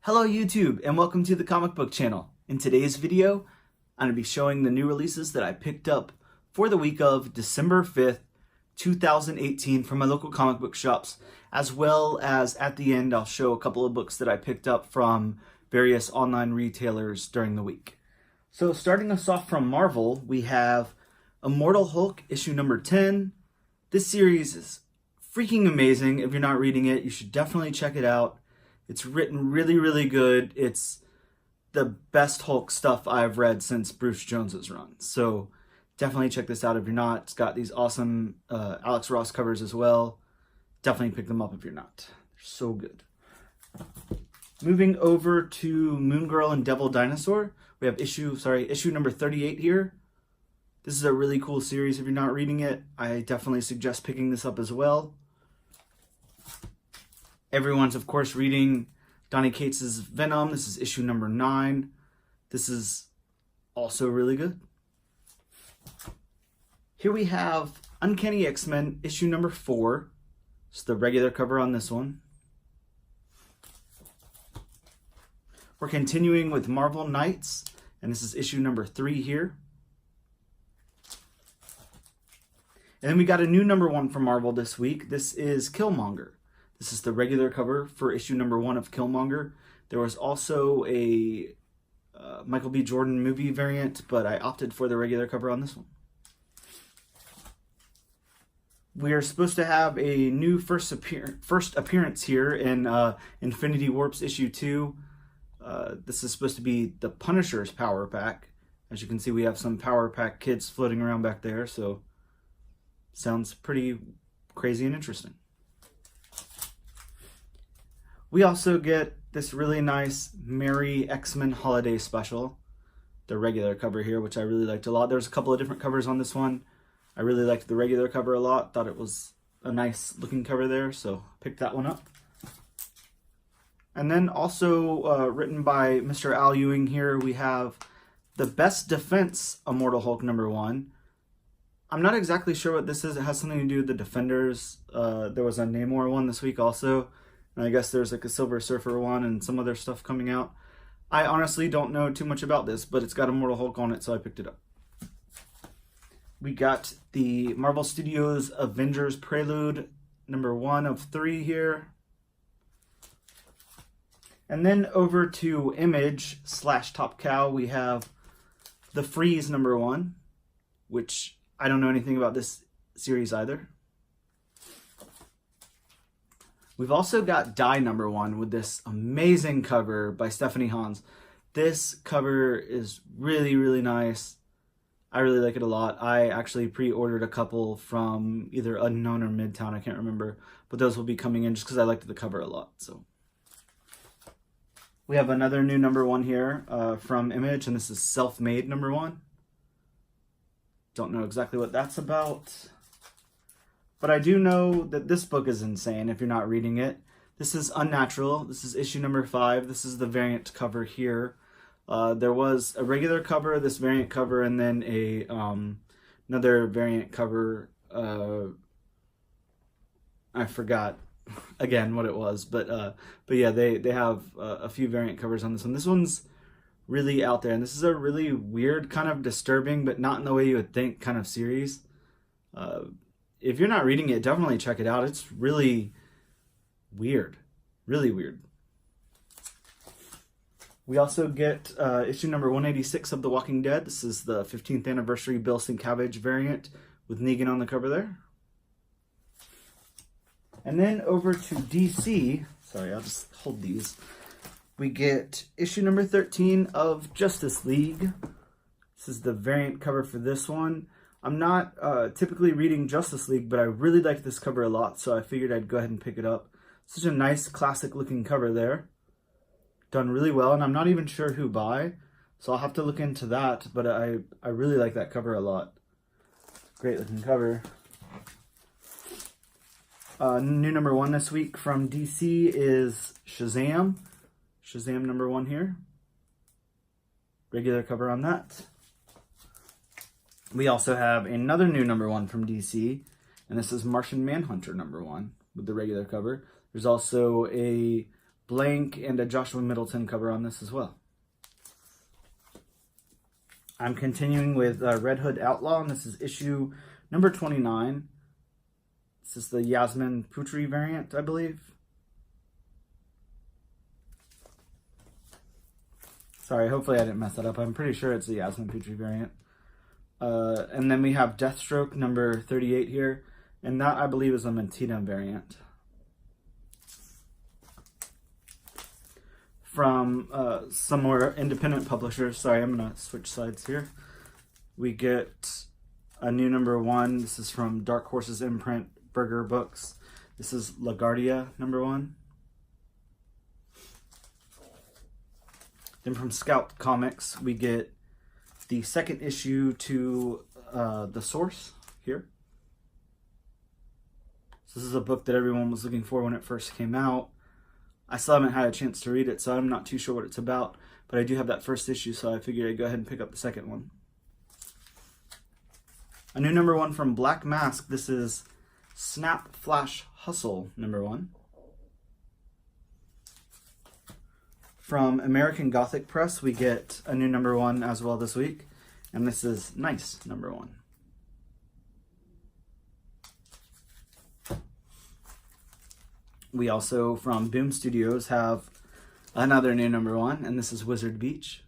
Hello YouTube and welcome to the comic book channel. In today's video, I'm going to be showing the new releases that I picked up for the week of December 5th, 2018 from my local comic book shops, as well as at the end I'll show a couple of books that I picked up from various online retailers during the week. So starting us off from Marvel, we have Immortal Hulk issue number 10. This series is freaking amazing. If you're not reading it, you should definitely check it out. It's written really good. It's the best Hulk stuff I've read since Bruce Jones's run. So definitely check this out if you're not. It's got these awesome Alex Ross covers as well. Definitely pick them up if you're not. They're so good. Moving over to Moon Girl and Devil Dinosaur, we have issue number 38 here. This is a really cool series. If you're not reading it, I definitely suggest picking this up as well. Everyone's, of course, reading Donny Cates's Venom. This is issue number 9. This is also really good. Here we have Uncanny X-Men issue number 4. It's the regular cover on this one. We're continuing with Marvel Knights, and this is issue number 3 here. And then we got a new number 1 from Marvel this week. This is Killmonger. This is the regular cover for issue number 1 of Killmonger. There was also a Michael B. Jordan movie variant, but I opted for the regular cover on this one. We are supposed to have a new first appearance here in Infinity Warp's issue 2. This is supposed to be the Punisher's Power Pack. As you can see, we have some Power Pack kids floating around back there, so sounds pretty crazy and interesting. We also get this really nice Merry X-Men Holiday Special, the regular cover here, which I really liked a lot. There's a couple of different covers on this one. I really liked the regular cover a lot. Thought it was a nice looking cover there, so picked that one up. And then also written by Mr. Al Ewing here, we have The Best Defense Immortal Hulk number 1. I'm not exactly sure what this is. It has something to do with the Defenders. There was a Namor one this week also. And I guess there's like a Silver Surfer one and some other stuff coming out. I honestly don't know too much about this, but it's got Immortal Hulk on it, so I picked it up. We got the Marvel Studios Avengers Prelude number 1 of 3 here. And then over to Image / Top Cow, we have The Freeze number 1, which I don't know anything about this series either. We've also got Die number 1 with this amazing cover by Stephanie Hans. This cover is really nice. I really like it a lot. I actually pre-ordered a couple from either Unknown or Midtown, I can't remember. But those will be coming in just because I liked the cover a lot. So we have another new number 1 here from Image, and this is Self-Made number 1. Don't know exactly what that's about. But I do know that this book is insane if you're not reading it. This is Unnatural. This is issue number 5. This is the variant cover here. There was a regular cover, this variant cover, and then a another variant cover. I forgot again what it was, but yeah, they have a few variant covers on this one. This one's really out there, and this is a really weird, kind of disturbing, but not in the way you would think, kind of series. If you're not reading it, definitely check it out. It's really weird. Really weird. We also get issue number 186 of The Walking Dead. This is the 15th anniversary Bill Sienkiewicz variant with Negan on the cover there. And then over to DC. Sorry, I'll just hold these. We get issue number 13 of Justice League. This is the variant cover for this one. I'm not typically reading Justice League, but I really like this cover a lot, so I figured I'd go ahead and pick it up. Such a nice, classic-looking cover there. Done really well, and I'm not even sure who by, so I'll have to look into that, but I really like that cover a lot. Great-looking cover. New number 1 this week from DC is Shazam. Shazam number 1 here. Regular cover on that. We also have another new number 1 from DC, and this is Martian Manhunter number 1 with the regular cover. There's also a blank and a Joshua Middleton cover on this as well. I'm continuing with Red Hood Outlaw, and this is issue number 29. This is the Yasmin Putri variant, I believe. Sorry, hopefully I didn't mess that up. I'm pretty sure it's the Yasmin Putri variant. And then we have Deathstroke number 38 here, and that I believe is a Mentina variant. From some more independent publishers. Sorry, I'm going to switch sides here. We get a new number 1. This is from Dark Horse's imprint, Burger Books. This is LaGuardia number 1. Then from Scout Comics, we get the second issue to The Source here. So this is a book that everyone was looking for when it first came out. I still haven't had a chance to read it, so I'm not too sure what it's about. But I do have that first issue, so I figured I'd go ahead and pick up the second one. A new number 1 from Black Mask. This is Snap Flash Hustle number 1. From American Gothic Press, we get a new number 1 as well this week. And this is Nice number 1. We also, from Boom Studios, have another new number 1, and this is Wizard Beach.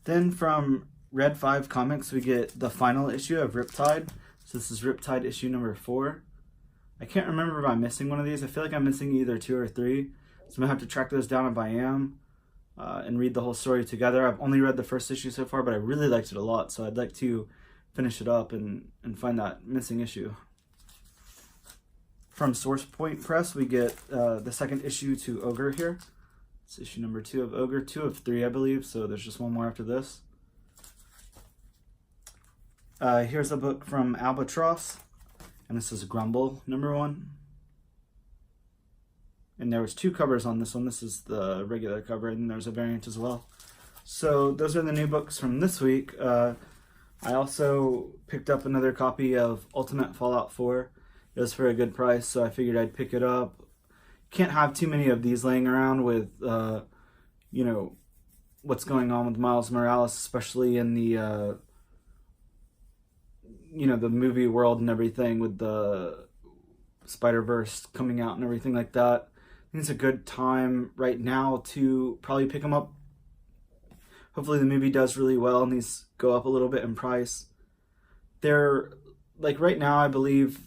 Then from Red 5 Comics, we get the final issue of Riptide. So this is Riptide issue number 4. I can't remember if I'm missing one of these. I feel like I'm missing either 2 or 3. So I'm going to have to track those down if I am and read the whole story together. I've only read the first issue so far, but I really liked it a lot. So I'd like to finish it up and find that missing issue. From Source Point Press, we get the second issue to Ogre here. It's issue number 2 of Ogre, 2 of 3, I believe, so there's just one more after this. Here's a book from Albatross, and this is Grumble, number 1. And there was 2 covers on this one. This is the regular cover, and there's a variant as well. So those are the new books from this week. I also picked up another copy of Ultimate Fallout 4. It was for a good price, so I figured I'd pick it up. Can't have too many of these laying around with, you know, what's going on with Miles Morales, especially in the, you know, the movie world and everything with the Spider-Verse coming out and everything like that. I think it's a good time right now to probably pick them up. Hopefully the movie does really well and these go up a little bit in price. They're, like right now, I believe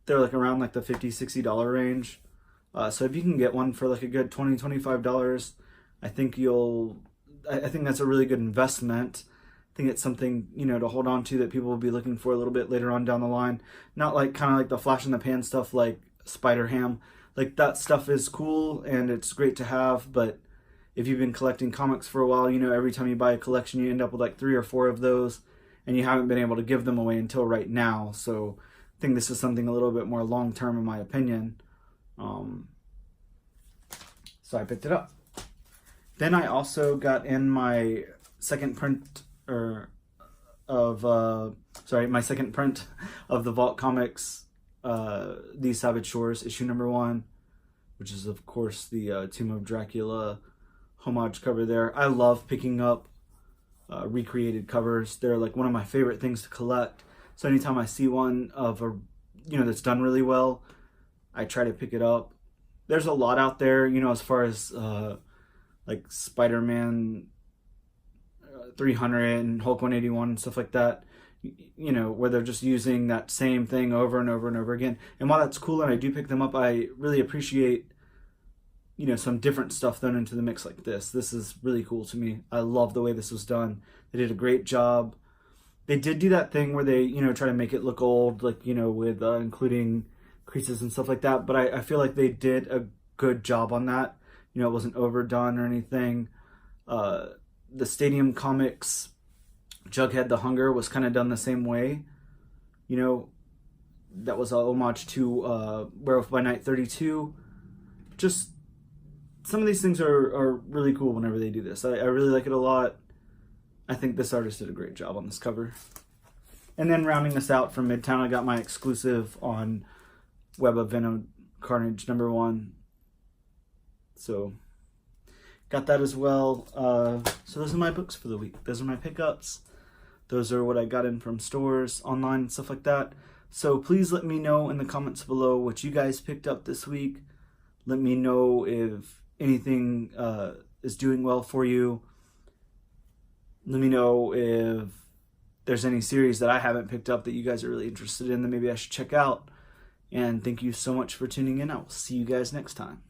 they're like around like the $50-$60 range. So if you can get one for like a good $20-$25, I think that's a really good investment. I think it's something, you know, to hold on to that people will be looking for a little bit later on down the line. Not like kind of like the flash in the pan stuff like Spider-Ham. Like that stuff is cool and it's great to have, but if you've been collecting comics for a while, you know, every time you buy a collection, you end up with like 3 or 4 of those, and you haven't been able to give them away until right now. So I think this is something a little bit more long-term in my opinion. So I picked it up. Then I also got in my second print of the Vault Comics These Savage Shores issue number 1, which is of course the Tomb of Dracula homage cover there. I love picking up recreated covers. They're like one of my favorite things to collect. So anytime I see one of a, you know, that's done really well, I try to pick it up. There's a lot out there, you know, as far as like Spider-Man 300 and Hulk 181 and stuff like that, you know, where they're just using that same thing over and over and over again. And while that's cool and I do pick them up, I really appreciate, you know, some different stuff thrown into the mix like this. This is really cool to me. I love the way this was done. They did a great job. They did do that thing where they, you know, try to make it look old, like, you know, with including creases and stuff like that. But I feel like they did a good job on that. You know, it wasn't overdone or anything. The Stadium Comics Jughead the Hunger was kind of done the same way. You know, that was a homage to Werewolf by Night 32. Just some of these things are really cool whenever they do this. I really like it a lot. I think this artist did a great job on this cover. And then rounding this out from Midtown, I got my exclusive on Web of Venom Carnage #1. So got that as well. So those are my books for the week. Those are my pickups. Those are what I got in from stores, online, and stuff like that. So please let me know in the comments below what you guys picked up this week. Let me know if anything is doing well for you. Let me know if there's any series that I haven't picked up that you guys are really interested in that maybe I should check out. And thank you so much for tuning in. I will see you guys next time.